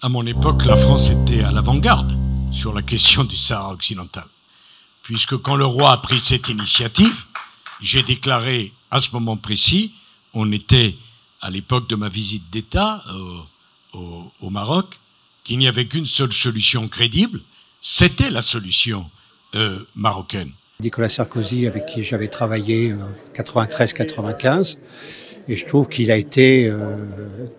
À mon époque, la France était à l'avant-garde sur la question du Sahara occidental. Puisque quand le roi a pris cette initiative, j'ai déclaré à ce moment précis, on était à l'époque de ma visite d'État au Maroc, qu'il n'y avait qu'une seule solution crédible, c'était la solution marocaine. Nicolas Sarkozy, avec qui j'avais travaillé en 93-95, et je trouve qu'il a été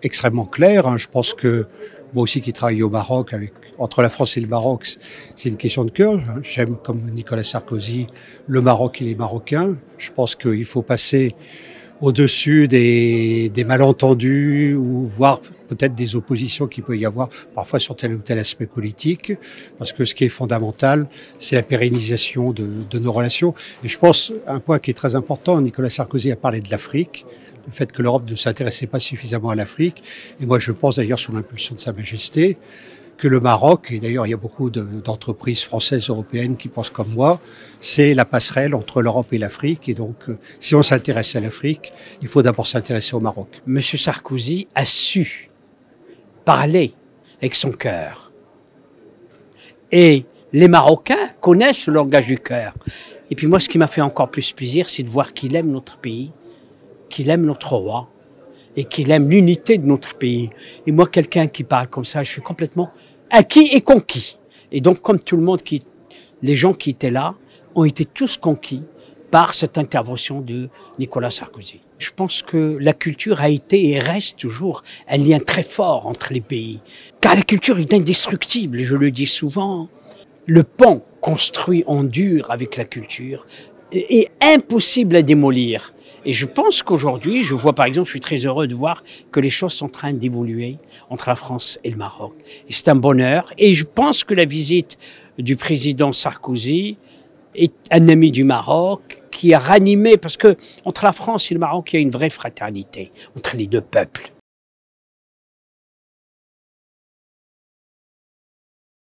extrêmement clair. Je pense que moi aussi qui travaille au Maroc, entre la France et le Maroc, c'est une question de cœur. J'aime, comme Nicolas Sarkozy, le Maroc et les Marocains. Je pense qu'il faut passer au-dessus des malentendus ou voire peut-être des oppositions qu'il peut y avoir parfois sur tel ou tel aspect politique, parce que ce qui est fondamental, c'est la pérennisation de nos relations. Et je pense, un point qui est très important, Nicolas Sarkozy a parlé de l'Afrique, le fait que l'Europe ne s'intéressait pas suffisamment à l'Afrique, et moi je pense d'ailleurs sous l'impulsion de Sa Majesté, que le Maroc, et d'ailleurs il y a beaucoup d'entreprises françaises, européennes qui pensent comme moi, c'est la passerelle entre l'Europe et l'Afrique. Et donc, si on s'intéresse à l'Afrique, il faut d'abord s'intéresser au Maroc. Monsieur Sarkozy a su parler avec son cœur. Et les Marocains connaissent le langage du cœur. Et puis moi, ce qui m'a fait encore plus plaisir, c'est de voir qu'il aime notre pays, qu'il aime notre roi, et qu'il aime l'unité de notre pays. Et moi, quelqu'un qui parle comme ça, je suis complètement acquis et conquis. Et donc, comme tout le monde, les gens qui étaient là ont été tous conquis par cette intervention de Nicolas Sarkozy. Je pense que la culture a été et reste toujours un lien très fort entre les pays. Car la culture est indestructible, je le dis souvent. Le pont construit en dur avec la culture est impossible à démolir. Et je pense qu'aujourd'hui, je vois par exemple, je suis très heureux de voir que les choses sont en train d'évoluer entre la France et le Maroc. Et c'est un bonheur. Et je pense que la visite du président Sarkozy est un ami du Maroc qui a ranimé, parce que entre la France et le Maroc, il y a une vraie fraternité entre les deux peuples.